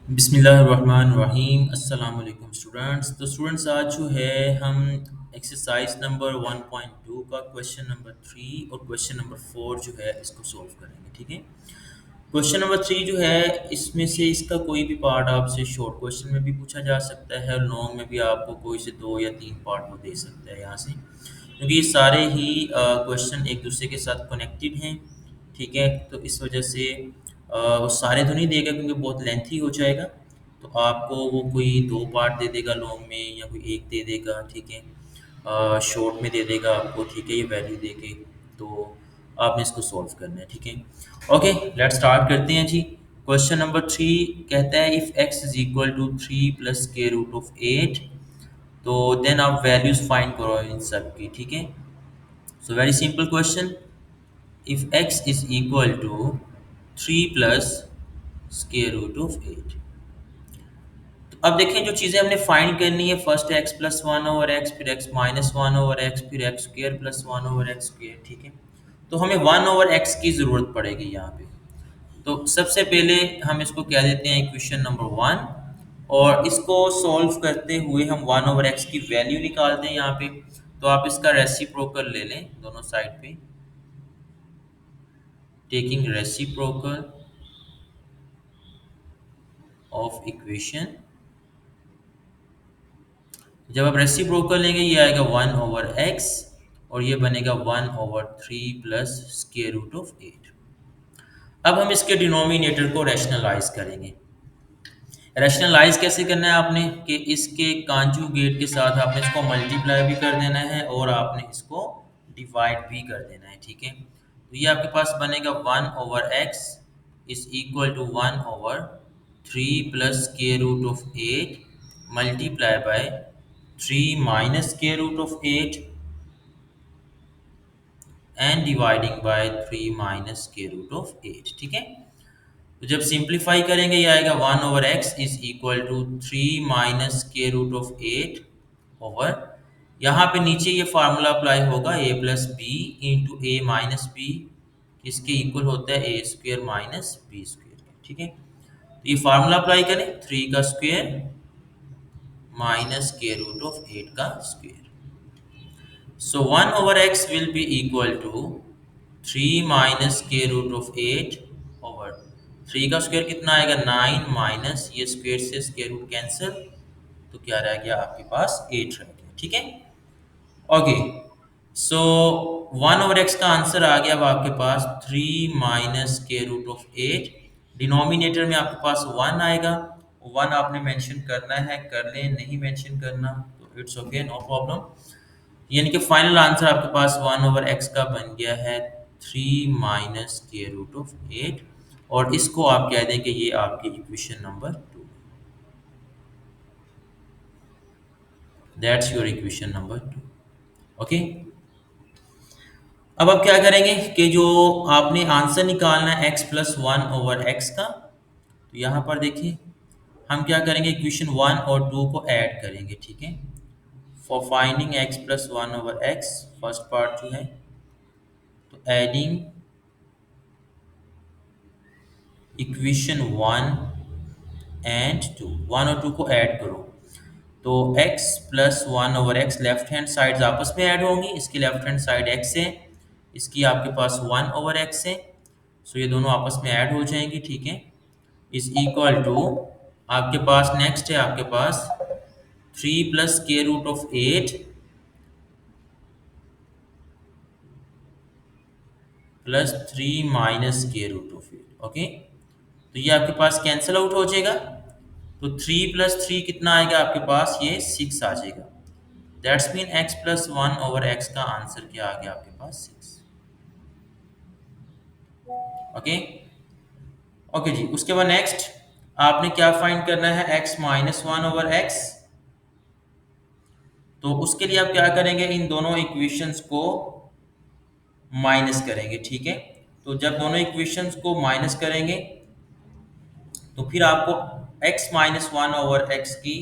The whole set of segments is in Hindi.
बिस्मिल्लाहिर्रहमानिर्रहीम अस्सलाम वालेकुम स्टूडेंट्स। तो स्टूडेंट्स आज जो है हम एक्सरसाइज नंबर 1.2 का क्वेश्चन नंबर 3 और क्वेश्चन नंबर 4 जो है इसको सॉल्व करेंगे। ठीक है। क्वेश्चन नंबर 3 जो है इसमें से इसका कोई भी पार्ट आपसे शॉर्ट क्वेश्चन में भी पूछा जा सकता है और लॉन्ग में भी आपको कोई से दो या तीन पार्ट वो दे सकता है यहाँ से, क्योंकि ये सारे ही क्वेश्चन एक दूसरे के साथ कनेक्टेड हैं। ठीक है, तो इस वजह से वो सारे तो नहीं देगा क्योंकि बहुत लेंथी हो जाएगा। तो आपको वो कोई दो पार्ट दे देगा लॉन्ग में या कोई एक दे देगा। ठीक है, शॉर्ट में दे देगा आपको। ठीक है, ये वैल्यू दे के तो आपने इसको सॉल्व करना है। ठीक है, ओके लेट स्टार्ट करते हैं जी। क्वेश्चन नंबर 3 कहता है if x is equal to 3 plus square root of 8, तो देन आप वैल्यूज फाइंड करो इन सब की। ठीक है, so very simple question. If x is equal to 3 plus square root of 8, तो अब देखें जो चीज़ें हमने फाइंड करनी है, first x plus one over x, फिर x minus one over x, फिर x square plus one over x square. ठीक है, तो हमें वन ओवर एक्स की ज़रूरत पड़ेगी यहाँ पे। तो सबसे पहले हम इसको क्या देते हैं इक्वेशन नंबर वन, और इसको सॉल्व करते हुए हम वन ओवर एक्स की वैल्यू निकालते हैं यहाँ पे। तो आप इसका रेसिप्रोकल ले लें दोनों साइड पे, टेकिंग रेसिप्रोकल ऑफ इक्वेशन। जब आप रेसिप्रोकल लेंगे ये आएगा वन ओवर एक्स और ये बनेगा one over three plus square root of 8। अब हम इसके डिनोमिनेटर को रैशनलाइज करेंगे। रैशनलाइज कैसे करना है आपने कि इसके कांजुगेट के साथ आपने इसको मल्टीप्लाई भी कर देना है और आपने इसको डिवाइड भी कर देना है। ठीक है, तो ये आपके पास बनेगा one over x is equal to one over three plus square root of 8 multiply by three minus square root of 8 and dividing by three minus square root of 8। ठीक है, तो जब सिंप्लीफाई करेंगे ये आएगा one over x is equal to three minus square root of 8 over, यहाँ पे नीचे ये फार्मूला अप्लाई होगा a plus b into a minus B, इसके इक्वल होता है a square minus b square. ठीक है, तो ये फार्मूला अप्लाई करें, थ्री का square minus square root of 8 का square. So 1 over x will be equal to 3 minus square root of 8 over 3 का स्क्वायर कितना आएगा 9 माइनस ये स्क्वायर से स्क्वायर रूट कैंसिल, तो क्या रह गया आपके पास 8 रह गया। ठीक है, ओके सो 1 ओवर x का आंसर आ गया अब आपके पास 3 minus square root of 8। Denominator में आपके पास 1 आएगा, 1 आपने मेंशन करना है कर लें, नहीं मेंशन करना तो इट्स ओके नो प्रॉब्लम। यानी कि फाइनल आंसर आपके पास वन ओवर एक्स का बन गया है three minus square root of 8, और इसको आप कह दें कि ये आपकी equation number 2, that's your equation number 2। Okay, अब आप क्या करेंगे कि जो आपने आंसर निकालना है x plus one over x का, तो यहाँ पर देखिए हम क्या करेंगे इक्वेशन वन और टू को ऐड करेंगे। ठीक है, for finding x plus one over x first part जो है, तो adding equation one and two, one और टू को ऐड करो, तो x plus one over x left hand side आपस में ऐड होंगी, इसकी लेफ्ट हैंड साइड x है, इसकी आपके पास वन ओवर एक्स है, सो ये दोनों आपस में ऐड हो जाएंगी। ठीक है, इज इक्वल टू आपके पास नेक्स्ट है आपके पास three plus square root of 8 plus three minus square root of 8। Okay, तो ये आपके पास कैंसिल आउट हो जाएगा, तो थ्री प्लस थ्री कितना आएगा आपके पास ये सिक्स आ जाएगा। That's mean x plus one over x का आंसर क्या आ गया आपके पास सिक्स। ओके, ओके जी, उसके बाद नेक्स्ट आपने क्या फाइंड करना है x minus one over x, तो उसके लिए आप क्या करेंगे इन दोनों इक्वेशंस को माइनस करेंगे। ठीक है, तो जब दोनों इक्वेशंस को माइनस करेंगे तो फिर आपको x minus one over x की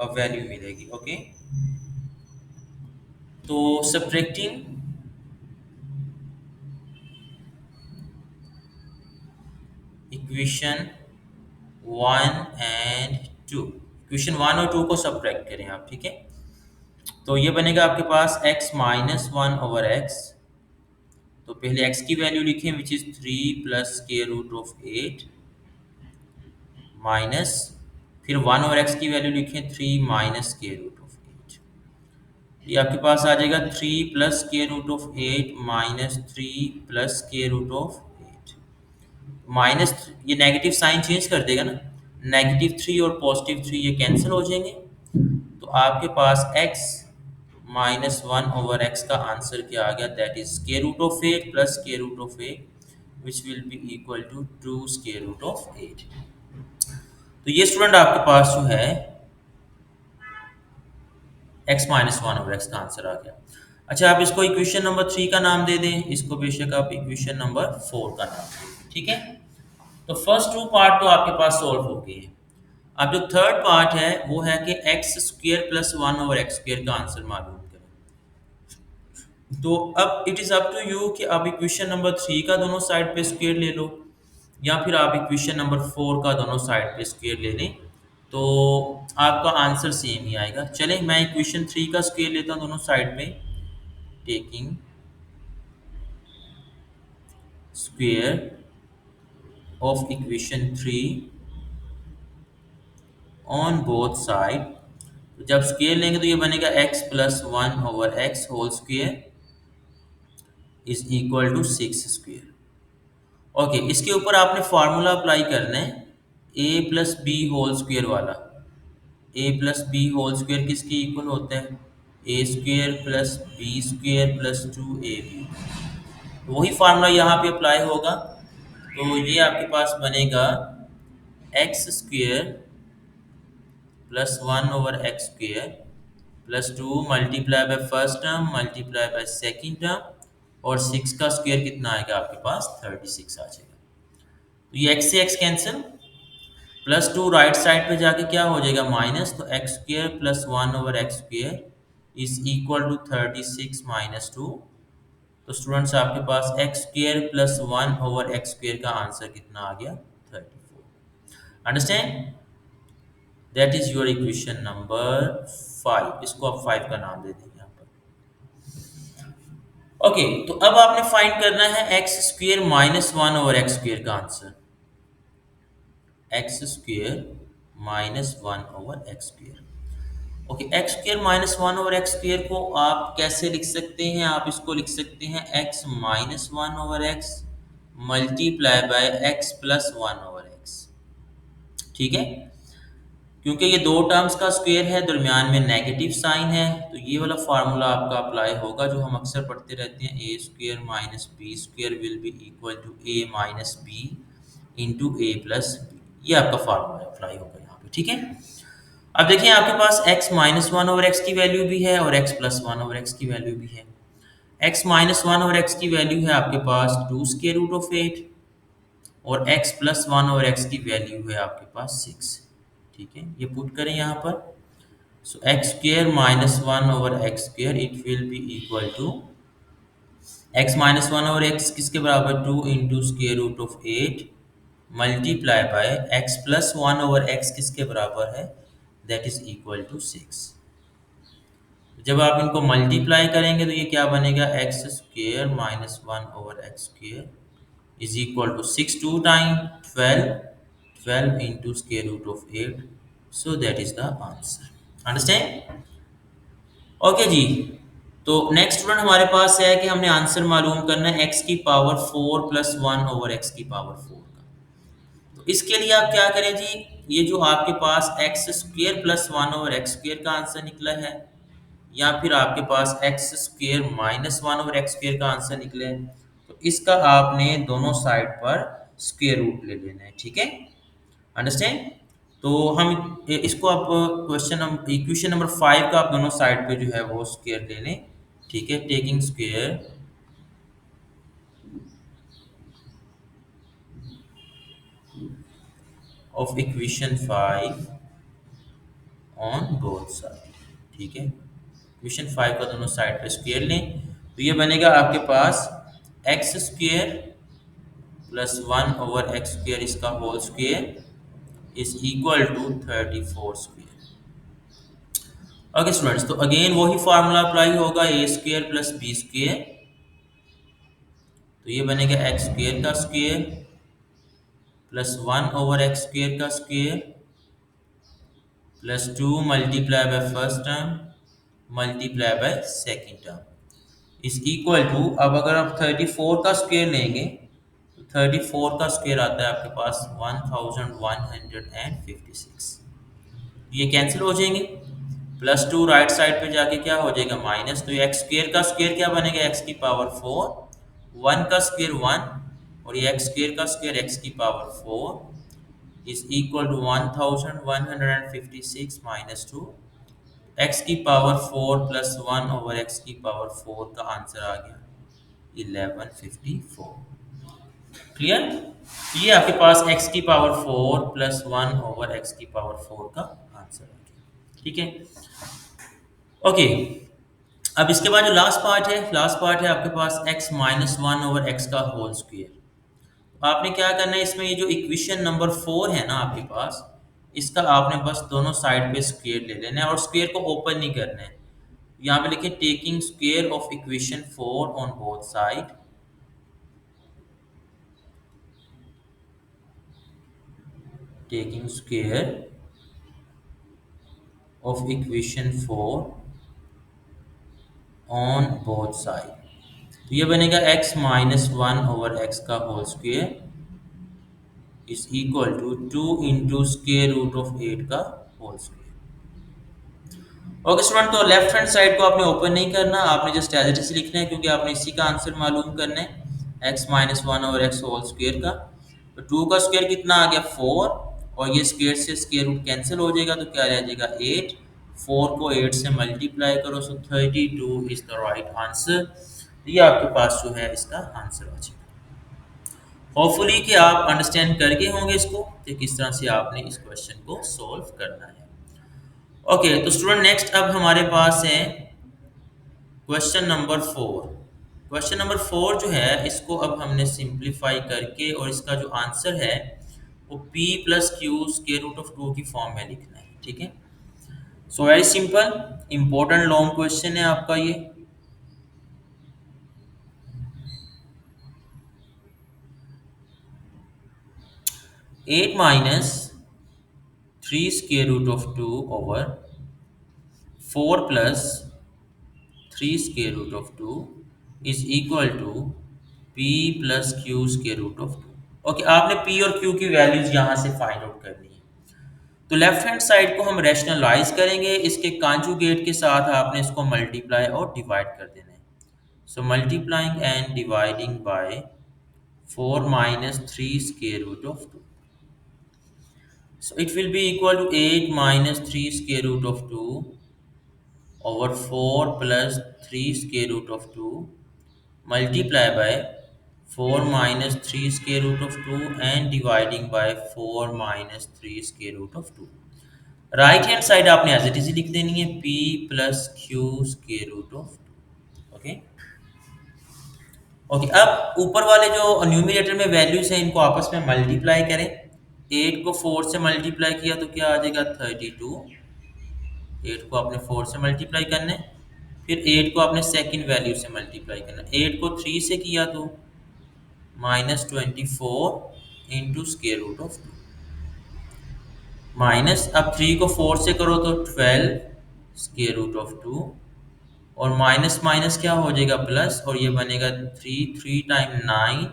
वैल्यू मिलेगी। ओके, तो सब्ट्रैक्टिंग इक्वेशन 1 और 2, इक्वेशन 1 और 2 को सब्ट्रैक्ट करें आप, ठीक है। तो ये बनेगा आपके पास x-1/x। तो पहले x की वैल्यू लिखें which is 3 + square root of 8 minus, फिर 1/x की वैल्यू लिखें 3 - स्क्वायर रूट ऑफ 8। ये आपके पास आ जाएगा 3 + square root of 8 minus 3 + square root of 8 minus, ये नेगेटिव साइन चेंज कर देगा ना, -3 और +3 ये कैंसिल हो जाएंगे। तो आपके पास x-1/x का आंसर क्या आ गया, that is square root of 8 + square root of 8 which will be equal to 2 square root of 8। तो ये स्टूडेंट आपके पास जो है x-1/x का आंसर आ गया। अच्छा, आप इसको इक्वेशन नंबर 3 का नाम दे दें, इसको बेशक आप इक्वेशन नंबर 4 का नाम दें, ठीक है। तो फर्स्ट 2 पार्ट तो आपके पास सॉल्व हो गए हैं। अब जो थर्ड पार्ट है वो है कि x² + 1/x² का आंसर मालूम करें। तो अब it is up to you कि आप इक्वेशन नंबर 3 का दोनों साइड पे स्क्वायर ले लो, या फिर आप इक्वेशन नंबर 4 का दोनों साइड पे स्क्वायर ले लें, तो आपका आंसर सेम ही आएगा। चलें, मैं इक्वेशन 3 का स्क्वायर लेता हूँ दोनों साइड पे, taking square of equation 3 on both side. तो जब स्क्वायर लेंगे तो ये बनेगा x+1/x whole square is equal to 6 square. Okay, इसके ऊपर आपने फार्मूला अप्लाई करना है a+b होल स्क्वायर वाला। a+b होल स्क्वायर किसके इक्वल होता है, a² + b² + 2ab। वही फार्मूला यहाँ पे अप्लाई होगा। तो ये आपके पास बनेगा x² +1/x² +2 multiply by first term multiply by second term, और 6 का स्क्वायर कितना आएगा आपके पास, 36 आ जाएगा। तो ये x से x कैंसिल, +2 राइट साइड पे जाके क्या हो जाएगा, माइनस, तो x² +1/x² is equal to 36 - 2। तो स्टूडेंट्स आपके पास x² +1/x² का आंसर कितना आ गया, 34। Understand, that is your equation number 5। इसको आप 5 का नाम दे देंगे यहाँ पर। ओके, तो अब आपने फाइंड करना है x² -1/x² का answer, x² -1/x²। Okay, x² -1/x² को आप कैसे लिख सकते हैं, आप इसको लिख सकते हैं x-1/x मल्टीप्लाई बाय x+1/x, ठीक है। क्योंकि ये दो टर्म्स का स्क्वायर है, दरमियान में नेगेटिव साइन है, तो ये वाला फार्मूला आपका अप्लाई होगा जो हम अक्सर पढ़ते रहते हैं, a² - b² will be equal to a - b into a + b। ये आपका फार्मूला अप्लाई होगा यहाँ पे, ठीक है। अब देखिए आपके पास x-1/x की वैल्यू भी है और x+1/x की वैल्यू भी है। x-1/x की वैल्यू है आपके पास 2 √8 और x+1/x की वैल्यू है आपके पास 6, ठीक है। ये पुट करें यहाँ पर, so x² -1/x² it will be equal to x-1/x किसके बराबर, 2 इंटू √8 मल्टीप्लाई बाय x+1/x किसके बराबर है, दैट इज इक्वल टू 6। जब आप इनको मल्टीप्लाई करेंगे तो ये क्या बनेगा, x² -1/x² is equal to 6 2 time 12, 12 into √8, so that is the answer. Understand, okay जी। तो नेक्स्ट स्टूडेंट हमारे पास है कि हमने आंसर मालूम करना है x की पावर 4 + 1/x की पावर 4 का। तो इसके लिए आप क्या करें जी, ये जो आपके पास x² +1/x² का आंसर निकला है, या फिर आपके पास x² -1/x² का आंसर निकले, तो इसका आपने दोनों साइड पर स्क्वायर रूट ले लेना है, ठीक है। अंडरस्टैंड, तो हम इसको आप इक्वेशन नंबर 5 का आप दोनों साइड पे जो है वो स्क्वायर ले लें, ठीक है। Taking square of equation 5 on both side, ठीक है। इक्वेशन 5 का दोनों साइड पे स्क्वायर लें, तो ये बनेगा आपके पास x² +1/x² इसका whole square is equal to 34 square. Okay students, तो अगेन वही फार्मूला अप्लाई होगा, a square plus b square. तो ये बनेगा एक्स स्क्वेयर का स्क्वेयर प्लस 1/x² का square plus 2 multiply by first term multiply by second term is equal to, अब अगर आप 34 का स्क्वेयर लेंगे तो 34 का स्क्वेयर आता है आपके पास 1156। ये कैंसिल हो जाएंगे, प्लस 2 राइट साइड पे जाके क्या हो जाएगा माइनस, तो ये एक्स स्क्वेयर का स्क्वेयर क्या बनेगा एक्स की पावर 4, 1 का स्क्वेयर 1 और ये एक्स स्क्वेयर का स्क्वेयर एक्स की power 4 is equal to 1156 minus 2, x की पावर 4 प्लस 1/x की पावर 4 का आंसर आ गया 1154। क्लियर? ये आपके पास x की पावर 4 प्लस 1/x की पावर 4 का आंसर आ गया। ठीक है, ओके। अब इसके बाद जो लास्ट पार्ट है आपके पास x माइनस 1/x का होल स्क्वायर। आपने क्या करना है, इसमें ये जो इक्वेशन नंबर 4 है ना आपके पास, इसका आपने बस दोनों साइड पे स्क्वायर ले लेना है और स्क्वायर को ओपन नहीं करना है। यहाँ पे लिखे taking square of equation 4 on both side, taking square of equation 4 on both side. तो ये बनेगा x माइनस 1/x का whole square is equal to 2 into square root of 8 का होल स्क्वायर। ओके स्टूडेंट, तो लेफ्ट हैंड साइड को आपने ओपन नहीं करना, आपने जस्ट एज इट इज लिखना है क्योंकि आपने इसी का आंसर मालूम करना है x minus 1/x whole square का। तो 2 का स्क्वायर कितना आ गया 4 और ये स्क्वायर से स्क्वायर रूट कैंसिल हो जाएगा तो क्या रह जाएगा 8, 4 को 8 से मल्टीप्लाई करो सो 32 इज द राइट आंसर। ये आपके पास जो है इसका आंसर आ जाएगा। होपफुली कि आप अंडरस्टैंड करके होंगे इसको कि किस तरह से आपने इस क्वेश्चन को सॉल्व करना है। ओके तो स्टूडेंट नेक्स्ट अब हमारे पास है क्वेश्चन नंबर 4। क्वेश्चन नंबर 4 जो है इसको अब हमने सिंप्लीफाई करके और इसका जो आंसर है वो p plus q square root of 2 की फॉर्म में लिखना है। ठीक है, so very simple important long question है आपका ये। 8 minus 3 square root of 2 over 4 plus 3 square root of 2 is equal to p plus q square root of 2। Okay, आपने p और q की वैल्यूज यहाँ से फाइंड आउट करनी है। तो लेफ्ट हैंड साइड को हम रैशनलाइज करेंगे, इसके कॉन्जुगेट के साथ आपने इसको मल्टीप्लाई और डिवाइड कर देना है। So multiplying and dividing by 4 minus 3 square root of 2, so it will be equal to 8 minus 3 square root of 2 over 4 plus 3 square root of 2 multiply by 4 minus 3 square root of 2 and dividing by 4 minus 3 square root of 2। Right hand side आपने एज इट इज लिख देनी है p plus q square root of 2। Okay okay, अब ऊपर वाले जो न्यूमरेटर में वैल्यूज हैं इनको आपस में मल्टीप्लाई करें। 8 को 4 से मल्टीप्लाई किया तो क्या आ जाएगा 32, 8 को आपने 4 से मल्टीप्लाई करना है, फिर 8 को आपने सेकंड वैल्यू से मल्टीप्लाई करना है। 8 को 3 से किया तो -24 into square root of 2 minus, अब 3 को 4 से करो तो 12 स्क्वायर रूट ऑफ 2 और माइनस माइनस क्या हो जाएगा प्लस और ये बनेगा 3 टाइम 9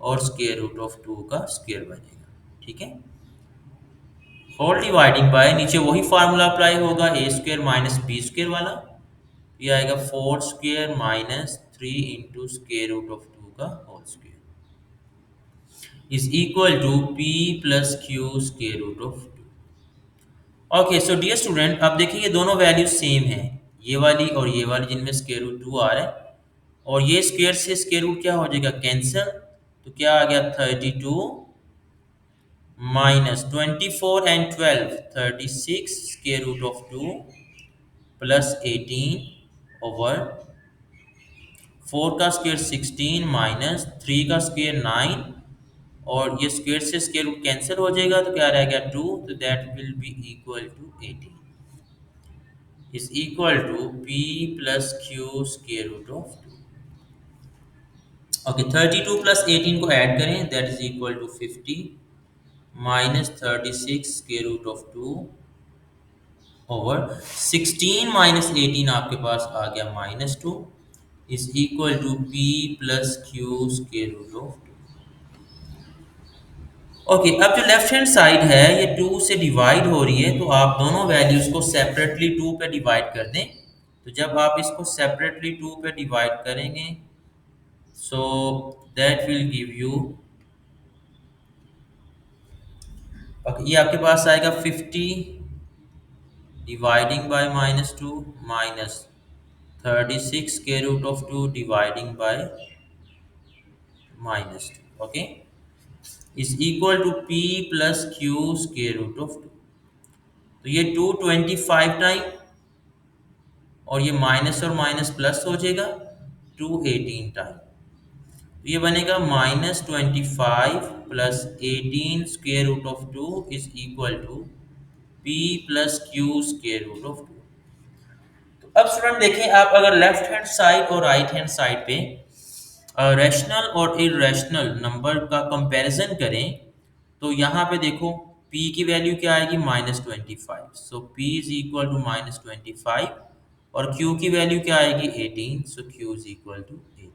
और स्क्वायर रूट ऑफ 2 का स्क्वायर बनेगा। ठीक है, होल डिवाइडिंग बाय नीचे वही फार्मूला अप्लाई होगा a square minus b square वाला, ये आएगा 4 square minus 3 into square root of 2 का whole square is equal to p plus q square root of 2। Okay so dear student, अब देखिए ये दोनों वैल्यू सेम है, ये वाली और ये वाली जिनमें स्क्वायर रूट 2 आ रहा है और ये स्क्वायर से स्क्वायर रूट क्या हो जाएगा कैंसिल, तो क्या आ गया 32 minus 24 and 12 36 square root of 2 plus 18 over 4 का स्क्वायर 16 माइनस 3 का स्क्वायर 9 और ये स्क्वायर से स्क्वायर रूट कैंसिल हो जाएगा तो क्या रहेगा 2, तो that will be equal to 18 is equal to p plus q square root of 2। Okay, 32 plus 18 को ऐड करें, that is equal to 50 minus 36 square root of 2 over 16 minus 18 आपके पास आ गया -2 is equal to p plus q square root of 2। Okay, अब जो लेफ्ट हैंड साइड है ये 2 से डिवाइड हो रही है, तो आप दोनों वैल्यूज को सेपरेटली 2 पे डिवाइड कर दें। तो जब आप इसको सेपरेटली 2 पे डिवाइड करेंगे, so that will give you, ये आपके पास आएगा 50 dividing by -2 minus 36 square root of 2 dividing by -2, okay, is equal to p plus q square root of 2। तो ये 225 टाइम और ये माइनस और माइनस प्लस हो जाएगा 218 टाइम। तो ये बनेगा -25 plus 18 square root of 2 is equal to p plus q square root of 2। तो अब स्टूडेंट देखें, आप अगर लेफ्ट हैंड साइड और राइट हैंड साइड पे रैशनल और इरेशनल नंबर का कंपैरिजन करें, तो यहाँ पे देखो p की वैल्यू क्या आएगी -25, so p is equal to -25 और q की वैल्यू क्या आएगी 18, so q is equal to 18।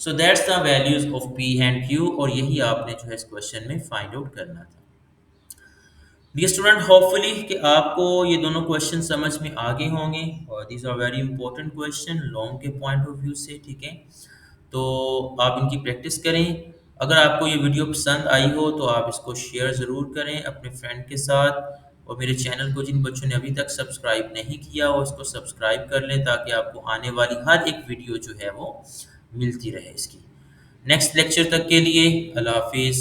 So that's the values of p and q और यही आपने जो है इस क्वेश्चन में फाइंड आउट करना था। डियर स्टूडेंट, होपफुली कि आपको ये दोनों क्वेश्चन समझ में आ गए होंगे और these are very important question long के पॉइंट ऑफ व्यू से, ठीक है। तो आप इनकी प्रैक्टिस करें। अगर आपको ये वीडियो पसंद आई हो तो आप इसको शेयर ज़रूर करें अपने फ्रेंड के साथ, और मेरे चैनल को जिन बच्चों ने अभी तक सब्सक्राइब नहीं किया हो इसको सब्सक्राइब कर लें, ताकि आपको आने वाली हर एक वीडियो जो है वो मिलती रहे इसकी। नेक्स्ट लेक्चर तक के लिए अल्लाह हाफिज़।